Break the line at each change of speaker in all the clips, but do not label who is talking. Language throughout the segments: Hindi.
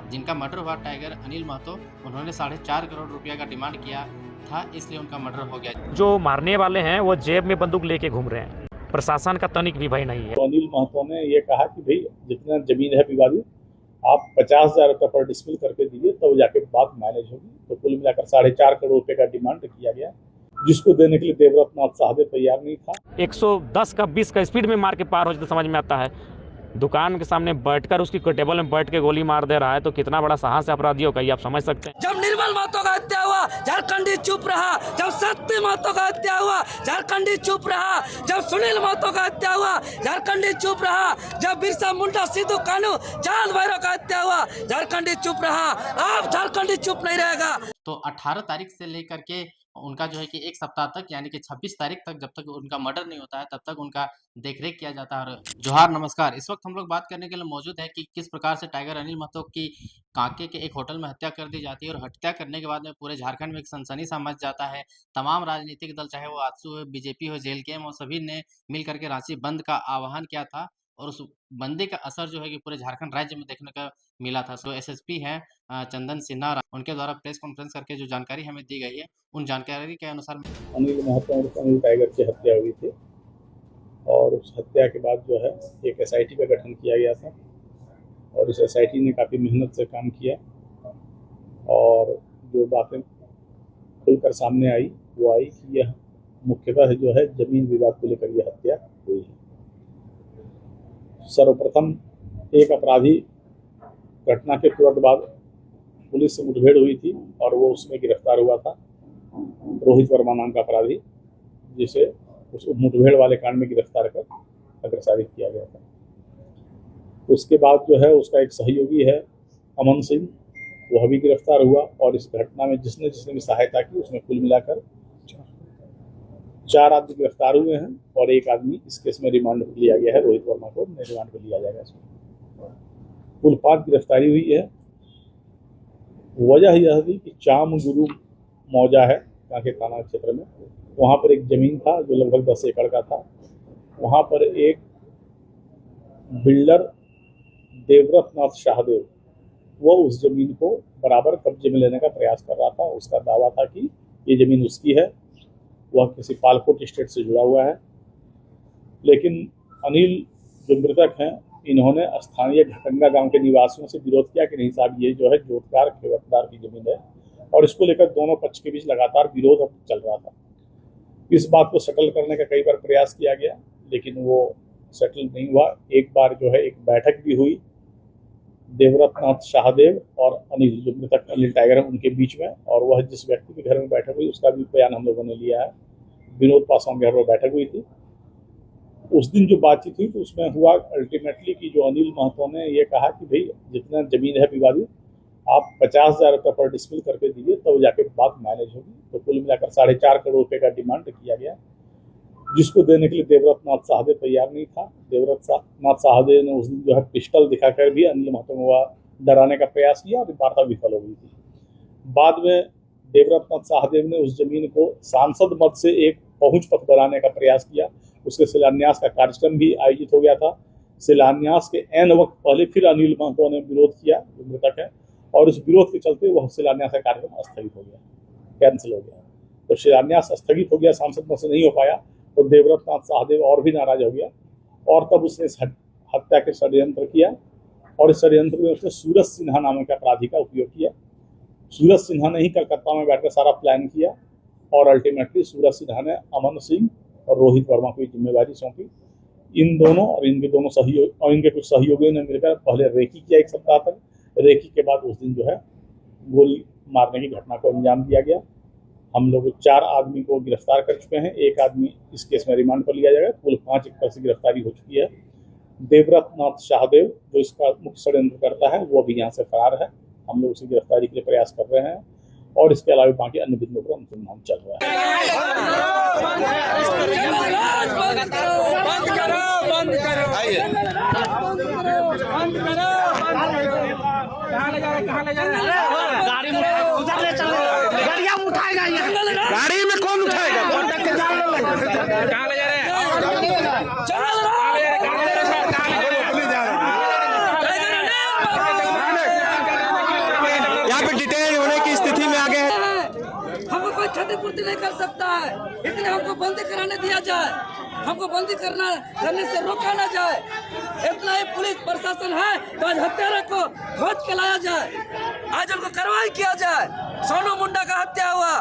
जिनका मर्डर हुआ टाइगर अनिल महतो, उन्होंने 4.5 करोड़ रुपया का डिमांड किया था, इसलिए उनका मर्डर हो गया।
जो मारने वाले हैं वो जेब में बंदूक लेके घूम रहे हैं, प्रशासन का तनिक भी भय नहीं है।
तो अनिल महतो ने ये कहा कि भाई जितना जमीन है विवादित, आप 50,000 रुपये पर डिस्मिल करके दीजिए तब जाके बात मैनेज होगी। तो कुल मिलाकर 4.5 करोड़ रुपए का डिमांड किया गया, जिसको देने के लिए देवव्रत नाथ सहदेव तैयार नहीं था।
110 का 20 का स्पीड में मार के पार हो जाए तो समझ में आता है। दुकान के सामने बैठकर उसकी टेबल में बैठ के गोली मार दे रहा है तो कितना बड़ा साहस है अपराधियों का, ये आप समझ सकते हैं।
जब निर्मल महतो का हत्या हुआ झारखंडी चुप रहा, जब सत्य महतो का हत्या हुआ झारखंडी चुप रहा, जब सुनील महतो का हत्या हुआ झारखंडी चुप रहा, जब बिरसा मुंडा सिद्धू कानू चांद भैरव का हत्या हुआ झारखंडी चुप रहा, अब झारखंडी चुप नहीं रहेगा।
तो 18 तारीख से लेकर के उनका जो है कि 1 सप्ताह तक, यानी कि 26 तारीख तक, जब तक उनका मर्डर नहीं होता है तब तक उनका देखरेख किया जाता है। और जोहार नमस्कार, इस वक्त हम लोग बात करने के लिए मौजूद है कि किस प्रकार से टाइगर अनिल महतो की कांके के एक होटल में हत्या कर दी जाती है, और हत्या करने के बाद में पूरे झारखंड में एक सनसनी सा मच जाता है। तमाम राजनीतिक दल, चाहे वो आजसू हो, बीजेपी हो, जेएलकेएम हो, सभी ने मिल करके रांची बंद का आह्वान किया था, और उस बंदी का असर जो है कि पूरे झारखंड राज्य में देखने को मिला था। सो एसएसपी हैं चंदन सिन्हा, उनके द्वारा प्रेस कॉन्फ्रेंस करके जो जानकारी हमें दी गई है, उन जानकारी के अनुसार
अनिल महतो और अनिल टाइगर की हत्या हुई थी, और उस हत्या के बाद जो है एक एसआईटी का गठन किया गया था, और इस एसआईटी ने काफ़ी मेहनत से काम किया, और जो बातें खुलकर सामने आई वो आई कि यह मुख्यतः जो है जमीन विवाद को लेकर यह हत्या हुई है। सर्वप्रथम एक अपराधी घटना के तुरंत बाद पुलिस से मुठभेड़ हुई थी, और वो उसमें गिरफ्तार हुआ था, रोहित वर्मा नाम का अपराधी, जिसे उस मुठभेड़ वाले कांड में गिरफ्तार कर अग्रसारित किया गया था। उसके बाद जो है उसका एक सहयोगी है अमन सिंह, वह भी गिरफ्तार हुआ, और इस घटना में जिसने जिसने भी सहायता की उसमें कुल मिलाकर 4 आदमी गिरफ्तार हुए हैं, और एक आदमी इस केस में रिमांड पर लिया गया है। रोहित वर्मा को रिमांड पर लिया जाएगा। इसमें कुल 5 गिरफ्तारी हुई है। वजह यह थी कि चाम गुरु मौजा है कांके थाना क्षेत्र में, वहाँ पर एक जमीन था जो लगभग 10 एकड़ का था। वहाँ पर एक बिल्डर देवव्रत नाथ सहदेव, वो उस जमीन को बराबर कब्जे में लेने का प्रयास कर रहा था। उसका दावा था कि ये जमीन उसकी है, वह किसी पालकोट स्टेट से जुड़ा हुआ है। लेकिन अनिल जो मृतक हैं, इन्होंने स्थानीय घटंगा गांव के निवासियों से विरोध किया कि नहीं साहब, ये जो है जोतकार खेवटदार की जमीन है, और इसको लेकर दोनों पक्ष के बीच लगातार विरोध चल रहा था। इस बात को सेटल करने का कई बार प्रयास किया गया, लेकिन वो सेटल नहीं हुआ। एक बार जो है एक बैठक भी हुई देवव्रत नाथ सहदेव और अनिल, जो मृतक अनिल टाइगर है, उनके बीच में, और वह जिस व्यक्ति के घर में बैठक हुई उसका भी बयान हम लोगों ने लिया है। विनोद पासवान के घर में बैठक हुई थी। उस दिन जो बातचीत हुई तो उसमें हुआ अल्टीमेटली कि जो अनिल महतो ने ये कहा कि भाई जितना जमीन है विवादित, आप 50,000 रुपये पर डिस्मिल करके दीजिए तब जाके बात मैनेज होगी। तो कुल मिलाकर 4.5 करोड़ रुपए का डिमांड किया गया, जिसको देने के लिए देवव्रत नाथ सहदेव तैयार नहीं था। देवव्रत नाथ सहदेव ने उस दिन जो है पिस्टल दिखाकर भी अनिल महतो को डराने का प्रयास किया, और वार्ता विफल हो गई थी। बाद में देवव्रत नाथ सहदेव ने उस जमीन को सांसद मद से एक पहुंच पथ बनाने का प्रयास किया। उसके शिलान्यास का कार्यक्रम भी आयोजित हो गया था। शिलान्यास के एन वक्त पहले फिर अनिल महतो ने विरोध किया, जो मृतक है, और इस विरोध के चलते वह शिलान्यास का कार्यक्रम स्थगित हो गया, कैंसिल हो गया। तो शिलान्यास स्थगित हो गया, सांसद मद से नहीं हो पाया, तो देवव्रत नाथ सहदेव और भी नाराज हो गया, और तब उसने हत्या के षड्यंत्र किया, और इस षड्यंत्र में उसने सूरज सिन्हा नामक अपराधी का उपयोग किया। सूरज सिन्हा ने ही कलकत्ता में बैठकर सारा प्लान किया, और अल्टीमेटली सूरज सिन्हा ने अमन सिंह और रोहित वर्मा को जिम्मेवारी सौंपी। इन दोनों और इनके दोनों सहयोग और इनके कुछ सहयोगियों ने मिलकर पहले रेकी किया 1 सप्ताह तक। रेकी के बाद उस दिन जो है गोली मारने की घटना को अंजाम दिया गया। हम लोग 4 आदमी को गिरफ्तार कर चुके हैं, 1 आदमी इस केस में रिमांड पर लिया जाएगा। कुल 5 एक से गिरफ्तारी हो चुकी है। देवव्रत नाथ सहदेव जो इसका मुख्य षड्यंत्र करता है, वो अभी यहाँ से फरार है। हम लोग उसे गिरफ्तारी के लिए प्रयास कर रहे हैं, और इसके अलावा बाकी अन्य बिंदुओं पर अनुसंधान चल रहा
है। गाड़ी में कौन उठाएगा? कहाँ ले जा रहे हैं? यहाँ पे डिटेन होने की स्थिति में आ गए हैं।
हमको कोई क्षतिपूर्ति नहीं कर सकता है, इसलिए हमको बंदी कराने दिया जाए, हमको बंदी करने से रोका ना जाए। इतना ही पुलिस प्रशासन है तो आज हत्यारा को खोज के लाया जाए, आज उनको कार्रवाई किया जाए। सोनू मुंडा का हत्या हुआ,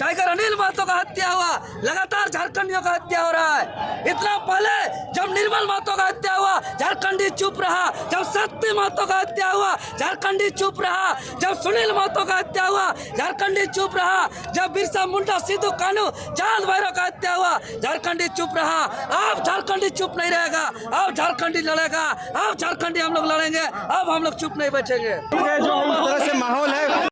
टाइगर अनिल महतो का हत्या हुआ, लगातार झारखंडियों का हत्या हो रहा है। इतना पहले जब निर्मल महतो का हत्या हुआ झारखंडी चुप रहा, जब सत्य महतो का हत्या हुआ झारखंडी चुप रहा, जब सुनील महतो का हत्या हुआ झारखंडी चुप रहा, जब बिरसा मुंडा सिद्धू कानू चांद भैरव का हत्या हुआ झारखंडी चुप रहा। अब झारखंडी चुप नहीं रहेगा, अब झारखंडी लड़ेगा, अब झारखंडी हम लोग लड़ेंगे, अब हम लोग चुप नहीं बैठेंगे।
जो इस तरह से माहौल है